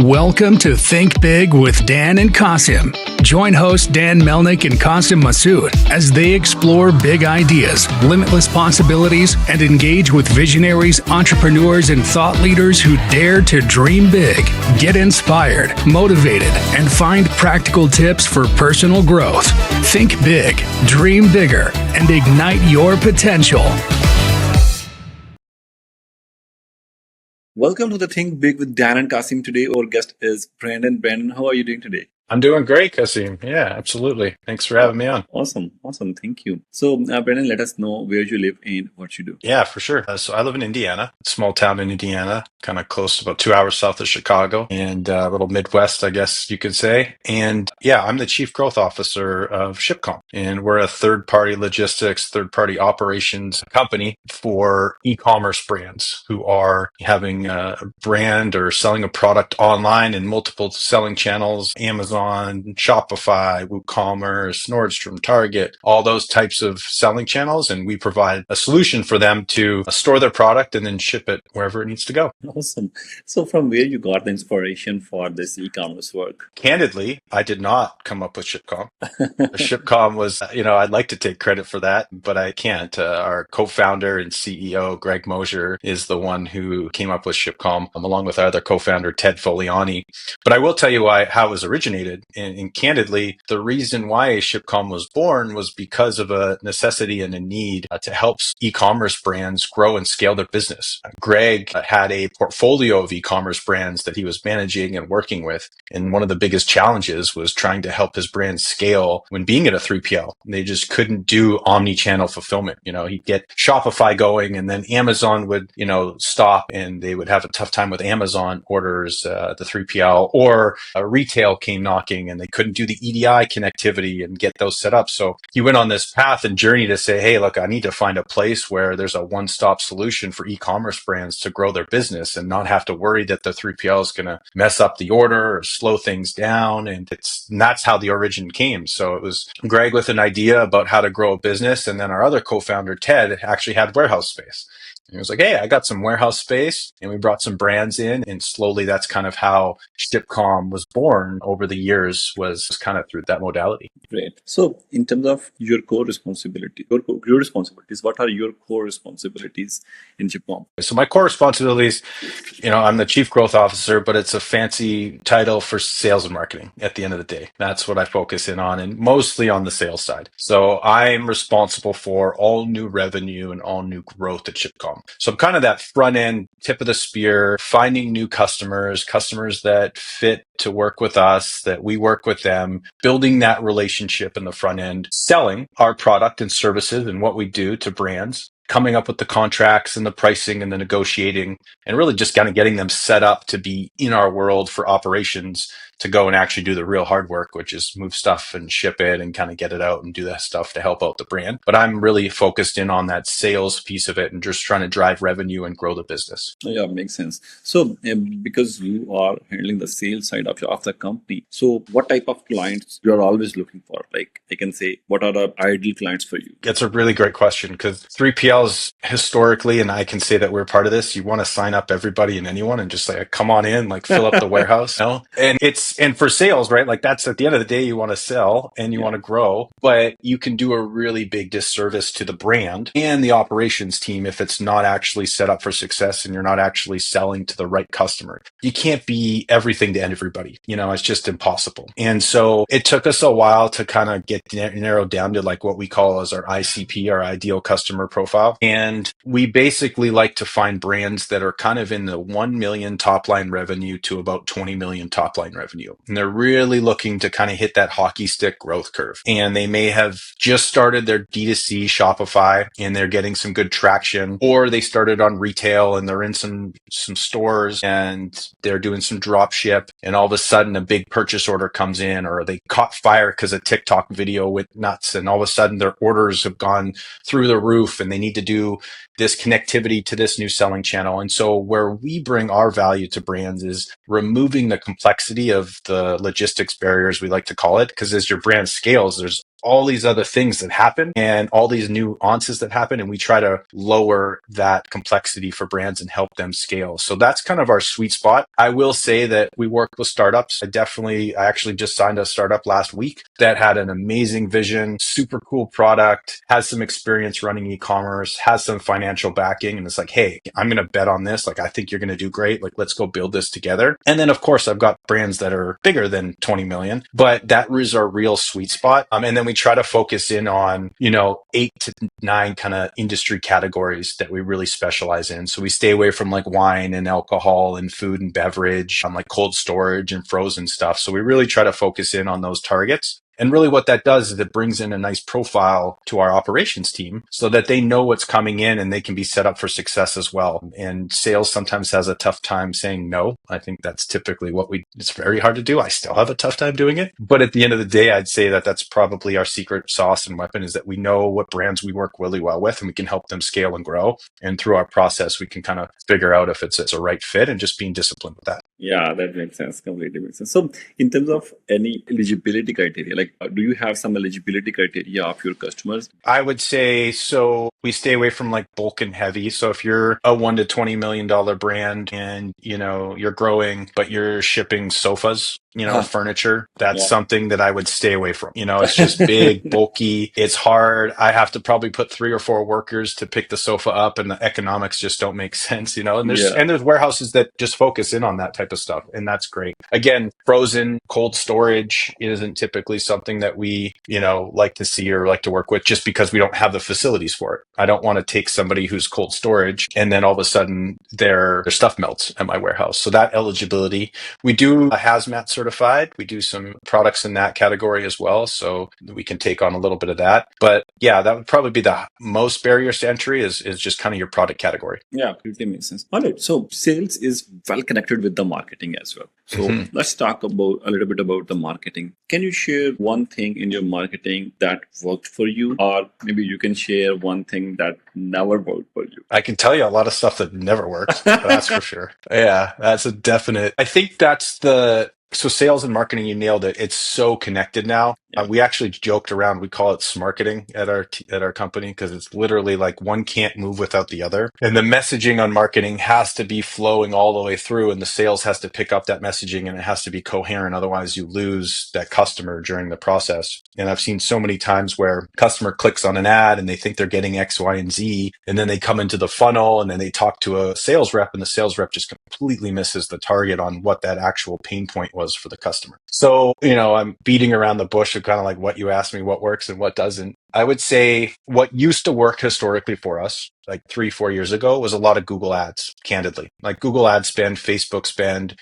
Welcome to Think Big with Dan and Qasim. Join hosts Dan Melnick and Qasim Masood as they explore big ideas, limitless possibilities, and engage with visionaries, entrepreneurs, and thought leaders who dare to dream big, get inspired, motivated, and find practical tips for personal growth. Think big, dream bigger, and ignite your potential. Welcome to the Think Big with Dan and Qasim. Today, our guest is Brandon. Brandon, how are you doing today? I'm doing great, Qasim. Yeah, absolutely. Thanks for having me on. Awesome. Thank you. So, Brandon, let us know where you live and what you do. Yeah, for sure. So I live in Indiana, small town in Indiana, kind of close to about 2 hours south of Chicago and a little Midwest, I guess you could say. And yeah, I'm the Chief Growth Officer of ShipCalm. And we're a third-party logistics, third-party operations company for e-commerce brands who are having a brand or selling a product online in multiple selling channels, Amazon, Shopify, WooCommerce, Nordstrom, Target, all those types of selling channels. And we provide a solution for them to store their product and then ship it wherever it needs to go. Awesome. So, from where you got the inspiration for this e-commerce work? Candidly, I did not come up with ShipCalm. ShipCalm was, I'd like to take credit for that, but I can't. Our co-founder and CEO, Greg Mosier, is the one who came up with ShipCalm, along with our other co-founder, Ted Foliani. But I will tell you how it was originated. And candidly, the reason why ShipCalm was born was because of a necessity and a need to help e-commerce brands grow and scale their business. Greg had a portfolio of e-commerce brands that he was managing and working with. And one of the biggest challenges was trying to help his brand scale when being at a 3PL. They just couldn't do omni-channel fulfillment. He'd get Shopify going and then Amazon would, stop and they would have a tough time with Amazon orders, the 3PL, or retail came knocking and they couldn't do the EDI connectivity and get those set up. So he went on this path and journey to say, hey, look, I need to find a place where there's a one-stop solution for e-commerce brands to grow their business and not have to worry that the 3PL is going to mess up the order or slow things down. And that's how the origin came. So it was Greg with an idea about how to grow a business. And then our other co-founder, Ted, actually had warehouse space. And he was like, hey, I got some warehouse space, and we brought some brands in, and slowly that's kind of how ShipCalm was born over the years, was kind of through that modality. Great. So, in terms of your core responsibility, your responsibilities, what are your core responsibilities in ShipCalm? So my core responsibilities, I'm the Chief Growth Officer, but it's a fancy title for sales and marketing at the end of the day. That's what I focus in on, and mostly on the sales side. So I'm responsible for all new revenue and all new growth at ShipCalm. So I'm kind of that front end, tip of the spear, finding new customers that fit to work with us, that we work with them, building that relationship in the front end, selling our product and services and what we do to brands, coming up with the contracts and the pricing and the negotiating, and really just kind of getting them set up to be in our world for operations to go and actually do the real hard work, which is move stuff and ship it and kind of get it out and do that stuff to help out the brand. But I'm really focused in on that sales piece of it and just trying to drive revenue and grow the business. Yeah, makes sense. So, because you are handling the sales side of the company, so what type of clients you're always looking for? Like, I can say, what are the ideal clients for you? That's a really great question, because 3PLs historically, and I can say that we're part of this, you want to sign up everybody and anyone and just say, come on in, like fill up the warehouse. And for sales, right? Like that's at the end of the day, you want to sell and you want to grow, but you can do a really big disservice to the brand and the operations team if it's not actually set up for success and you're not actually selling to the right customer. You can't be everything to everybody. It's just impossible. And so it took us a while to kind of get narrowed down to like what we call as our ICP, our ideal customer profile. And we basically like to find brands that are kind of in the 1 million top line revenue to about 20 million top line revenue. And they're really looking to kind of hit that hockey stick growth curve. And they may have just started their D2C Shopify and they're getting some good traction, or they started on retail and they're in some stores and they're doing some drop ship, and all of a sudden a big purchase order comes in, or they caught fire because a TikTok video went nuts and all of a sudden their orders have gone through the roof and they need to do this connectivity to this new selling channel. And so where we bring our value to brands is removing the complexity of the logistics barriers, we like to call it, because as your brand scales, there's all these other things that happen and all these nuances that happen. And we try to lower that complexity for brands and help them scale. So that's kind of our sweet spot. I will say that we work with startups. I actually just signed a startup last week that had an amazing vision, super cool product, has some experience running e-commerce, has some financial backing. And it's like, hey, I'm going to bet on this. Like, I think you're going to do great. Like, let's go build this together. And then, of course, I've got brands that are bigger than 20 million, but that is our real sweet spot. And then we try to focus in on, 8 to 9 kind of industry categories that we really specialize in. So we stay away from like wine and alcohol and food and beverage, like cold storage and frozen stuff. So we really try to focus in on those targets. And really what that does is it brings in a nice profile to our operations team so that they know what's coming in and they can be set up for success as well. And sales sometimes has a tough time saying no. I think that's typically it's very hard to do. I still have a tough time doing it. But at the end of the day, I'd say that that's probably our secret sauce and weapon is that we know what brands we work really well with and we can help them scale and grow. And through our process, we can kind of figure out if it's a right fit and just being disciplined with that. Yeah, that makes sense. Completely makes sense. So, in terms of any eligibility criteria, like do you have some eligibility criteria of your customers? I would say so. We stay away from like bulk and heavy. So if you're a $1 to $20 million brand and you're growing, but you're shipping sofas, furniture, that's something that I would stay away from. It's just big, bulky. It's hard. I have to probably put 3 or 4 workers to pick the sofa up, and the economics just don't make sense. And there's warehouses that just focus in on that type of stuff, and that's great. Again, frozen, cold storage isn't typically something that we, like to see or like to work with, just because we don't have the facilities for it. I don't want to take somebody who's cold storage and then all of a sudden their stuff melts at my warehouse. So that eligibility, we do a hazmat certified. We do some products in that category as well. So we can take on a little bit of that. But yeah, that would probably be the most barriers to entry is just kind of your product category. Yeah, completely makes sense. All right. So sales is well connected with the marketing as well. So let's talk about a little bit about the marketing. Can you share one thing in your marketing that worked for you? Or maybe you can share one thing that never worked for you. I can tell you a lot of stuff that never worked. That's for sure. Yeah, that's a definite. I think so sales and marketing, you nailed it. It's so connected now. Yeah. We actually joked around. We call it smarketing at our company because it's literally like one can't move without the other. And the messaging on marketing has to be flowing all the way through, and the sales has to pick up that messaging, and it has to be coherent. Otherwise, you lose that customer during the process. And I've seen so many times where customer clicks on an ad and they think they're getting X, Y, and Z, and then they come into the funnel and then they talk to a sales rep, and the sales rep just completely misses the target on what that actual pain point was for the customer. So, I'm beating around the bush of kind of like what you asked me, what works and what doesn't. I would say what used to work historically for us, like 3-4 years ago, was a lot of Google ads, candidly. Like Google ad spend, Facebook spend,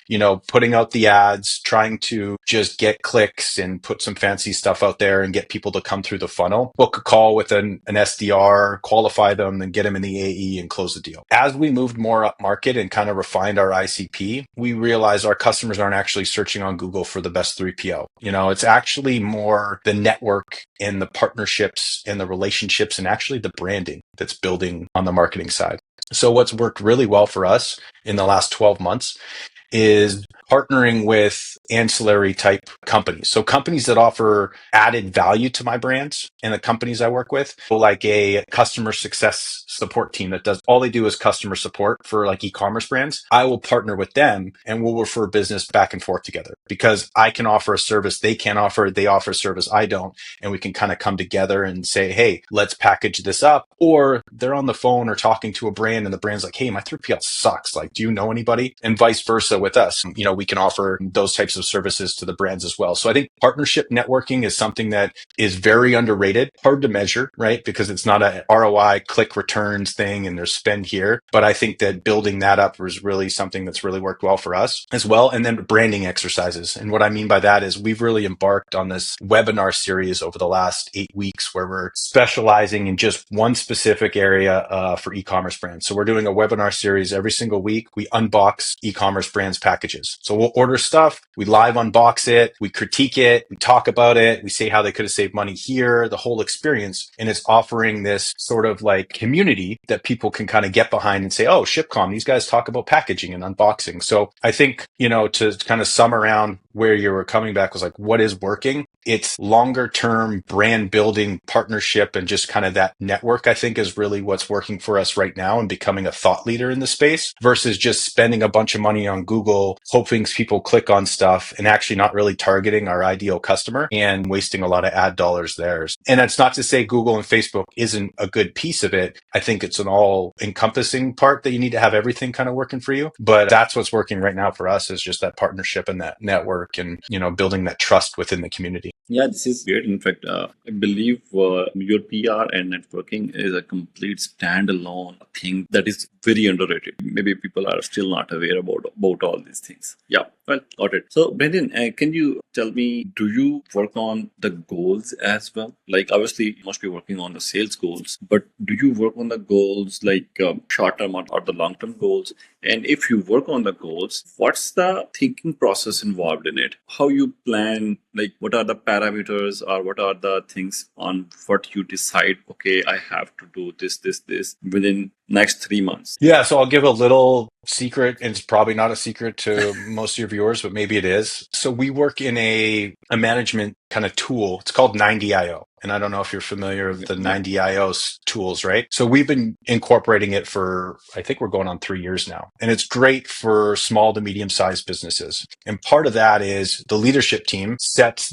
putting out the ads, trying to just get clicks and put some fancy stuff out there and get people to come through the funnel. Book a call with an SDR, qualify them and get them in the AE and close the deal. As we moved more up market and kind of refined our ICP, we realized our customers aren't actually searching on Google for the best 3PL. It's actually more the network and the partnerships and the relationships and actually the branding that's building on the marketing side. So what's worked really well for us in the last 12 months is partnering with ancillary type companies. So companies that offer added value to my brands and the companies I work with, like a customer success support team that does all they do is customer support for like e-commerce brands. I will partner with them and we'll refer business back and forth together because I can offer a service they can't offer. They offer a service I don't. And we can kind of come together and say, hey, let's package this up. Or they're on the phone or talking to a brand and the brand's like, hey, my 3PL sucks. Like, do you know anybody? And vice versa with us. We can offer those types of services to the brands as well. So I think partnership networking is something that is very underrated, hard to measure, right? Because it's not a ROI click returns thing and there's spend here. But I think that building that up was really something that's really worked well for us as well. And then branding exercises. And what I mean by that is we've really embarked on this webinar series over the last 8 weeks where we're specializing in just one specific area for e-commerce brands. So we're doing a webinar series every single week. We unbox e-commerce brands packages. So we'll order stuff, we live unbox it, we critique it, we talk about it, we say how they could have saved money here, the whole experience. And it's offering this sort of like community that people can kind of get behind and say, oh, ShipCalm, these guys talk about packaging and unboxing. So I think, to kind of sum around where you were coming back was like, what is working? It's longer term brand building partnership and just kind of that network, I think, is really what's working for us right now and becoming a thought leader in the space versus just spending a bunch of money on Google, hoping people click on stuff and actually not really targeting our ideal customer and wasting a lot of ad dollars there. And that's not to say Google and Facebook isn't a good piece of it. I think it's an all encompassing part that you need to have everything kind of working for you. But that's what's working right now for us is just that partnership and that network and, building that trust within the community. Yeah, this is great. In fact, I believe your PR and networking is a complete standalone thing that is very underrated. Maybe people are still not aware about all these things. Yeah, well, got it. So, Brendan, can you tell me, do you work on the goals as well? Like, obviously, you must be working on the sales goals, but do you work on the goals like short term or the long term goals? And if you work on the goals, what's the thinking process involved in it? How you plan, like what are the parameters or what are the things on what you decide, okay, I have to do this within next 3 months? Yeah, so I'll give a little secret, and it's probably not a secret to most of your viewers, but maybe it is. So we work in a management kind of tool. It's called 90IO. And I don't know if you're familiar with the 90IO tools, right? So we've been incorporating it for, I think we're going on 3 years now. And it's great for small to medium-sized businesses. And part of that is the leadership team sets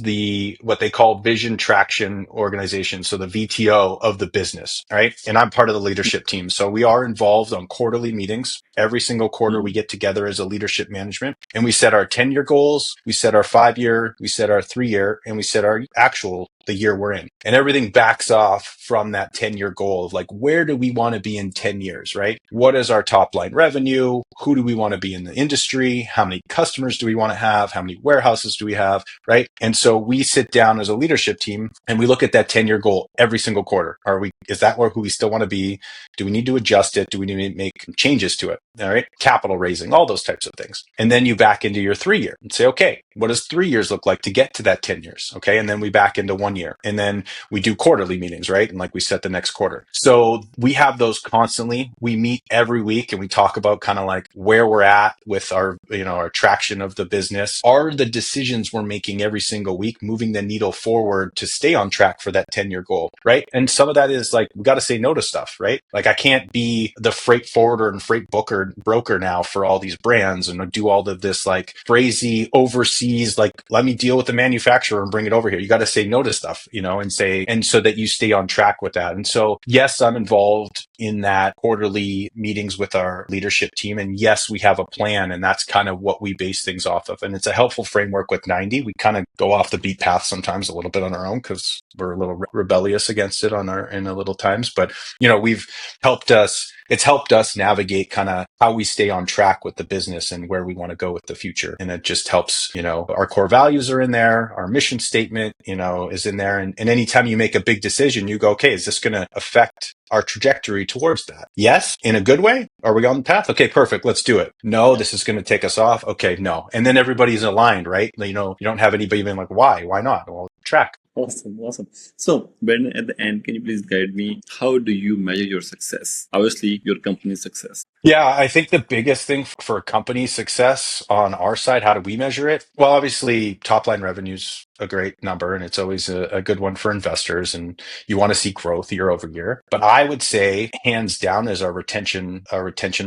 what they call vision traction organization. So the VTO of the business, right? And I'm part of the leadership team. So we are involved on quarterly meetings. Every single quarter we get together as a leadership management and we set our 10-year goals. We set our 5-year, we set our 3-year, and we set our the year we're in. And everything backs off from that 10-year goal of like, where do we want to be in 10 years, right? What is our top line revenue? Who do we want to be in the industry? How many customers do we want to have? How many warehouses do we have, right? And so we sit down as a leadership team and we look at that 10-year goal every single quarter. Is that who we still want to be? Do we need to adjust it? Do we need to make changes to it? All right. Capital raising, all those types of things. And then you back into your 3-year and say, okay, what does 3 years look like to get to that 10 years? Okay. And then we back into 1 year and then we do quarterly meetings, right? And like we set the next quarter. So we have those constantly. We meet every week and we talk about kind of like where we're at with our, our traction of the business. Are the decisions we're making every single week moving the needle forward to stay on track for that 10-year goal, right? And some of that is like, we got to say no to stuff, right? Like I can't be the freight forwarder and freight broker now for all these brands and do all of this like crazy overseas, like let me deal with the manufacturer and bring it over here. You got to say no to stuff, and so that you stay on track with that. And so, yes, I'm involved in that quarterly meetings with our leadership team. And yes, we have a plan and that's kind of what we base things off of. And it's a helpful framework with 90. We kind of go off the beat path sometimes a little bit on our own because we're a little rebellious against it in a little times, but it's helped us navigate kind of how we stay on track with the business and where we want to go with the future. And it just helps, our core values are in there. Our mission statement, is in there. And anytime you make a big decision, you go, okay, is this going to affect our trajectory towards that? Yes. In a good way? Are we on the path? Okay, perfect. Let's do it. No, this is going to take us off. Okay, no. And then everybody's aligned, right? You don't have anybody being like, why? Why not? Well, track. Awesome. So, Brendan, at the end, can you please guide me? How do you measure your success? Obviously, your company's success. Yeah, I think the biggest thing for a company's success on our side, how do we measure it? Well, obviously, top line revenue's a great number and it's always a good one for investors and you want to see growth year over year. But I would say hands down is our retention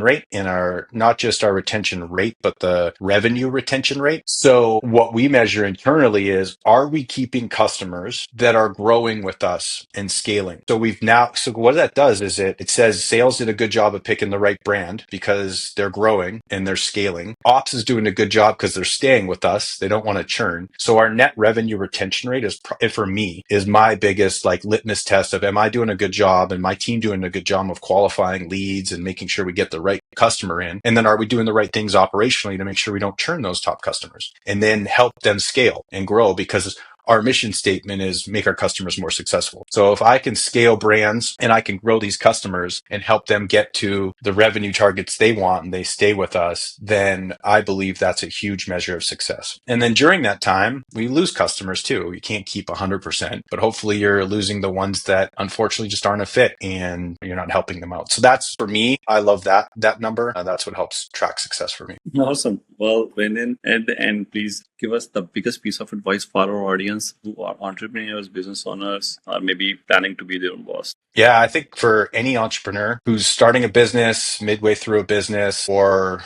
rate and not just our retention rate, but the revenue retention rate. So what we measure internally is, are we keeping customers that are growing with us and scaling? So what that does is it says sales did a good job of picking the right brand because they're growing and they're scaling. Ops is doing a good job because they're staying with us. They don't want to churn. So our net revenue retention rate for me is my biggest like litmus test of, am I doing a good job and my team doing a good job of qualifying leads and making sure we get the right customer in? And then are we doing the right things operationally to make sure we don't churn those top customers and then help them scale and grow? Because our mission statement is make our customers more successful. So if I can scale brands and I can grow these customers and help them get to the revenue targets they want and they stay with us, then I believe that's a huge measure of success. And then during that time, we lose customers too. You can't keep 100%, but hopefully you're losing the ones that unfortunately just aren't a fit and you're not helping them out. So that's for me. I love that number. That's what helps track success for me. Awesome. Well, Brendan, at the end, please give us the biggest piece of advice for our audience who are entrepreneurs, business owners, or maybe planning to be their own boss. Yeah, I think for any entrepreneur who's starting a business, midway through a business, or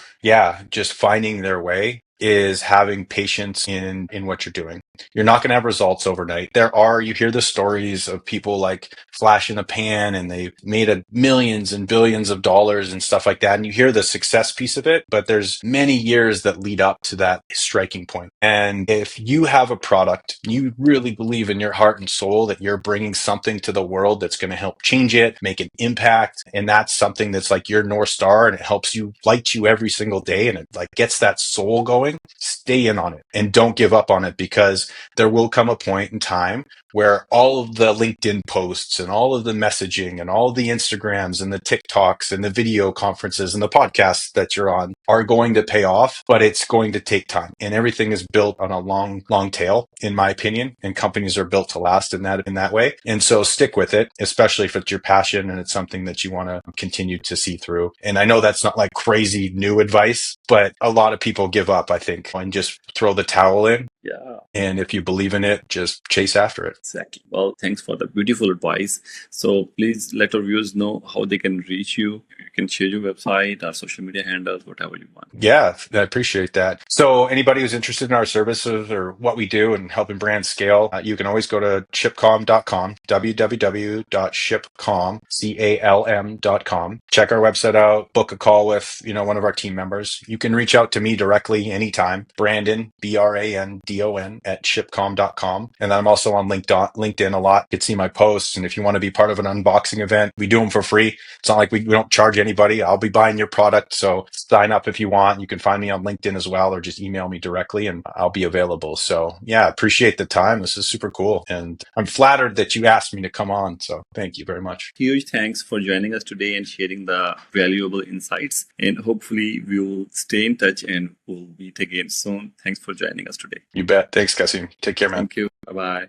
just finding their way, is having patience in what you're doing. You're not going to have results overnight. You hear the stories of people like flash in the pan and they made millions and billions of dollars and stuff like that. And you hear the success piece of it, but there's many years that lead up to that striking point. And if you have a product, you really believe in your heart and soul that you're bringing something to the world that's going to help change it, make an impact. And that's something that's like your North Star and it helps you, light you every single day. And it like gets that soul going. Stay in on it and don't give up on it, because there will come a point in time where all of the LinkedIn posts and all of the messaging and all of the Instagrams and the TikToks and the video conferences and the podcasts that you're on are going to pay off, but it's going to take time. And everything is built on a long tail, in my opinion, and companies are built to last in that way. And so stick with it, especially if it's your passion and it's something that you want to continue to see through. And I know that's not like crazy new advice, but a lot of people give up, I think, and just throw the towel in. Yeah. And if you believe in it, just chase after it. Exactly. Well, thanks for the beautiful advice. So please let our viewers know how they can reach you. You can share your website or social media handles, whatever you want. Yeah, I appreciate that. So anybody who's interested in our services or what we do and helping brands scale, you can always go to shipcalm.com, www.shipcalm.com. Check our website out, book a call with, one of our team members. You can reach out to me directly anytime, Brandon, BRANDON at shipcalm.com. And then I'm also on LinkedIn a lot. You can see my posts. And if you want to be part of an unboxing event, we do them for free. It's not like we don't charge anybody. I'll be buying your product. So sign up if you want. You can find me on LinkedIn as well, or just email me directly and I'll be available. So appreciate the time. This is super cool. And I'm flattered that you asked me to come on. So thank you very much. Huge thanks for joining us today and sharing the valuable insights. And hopefully we'll stay in touch and we'll meet again soon. Thanks for joining us today. You bet. Thanks, Qasim. Take care, man. Thank you. Bye-bye.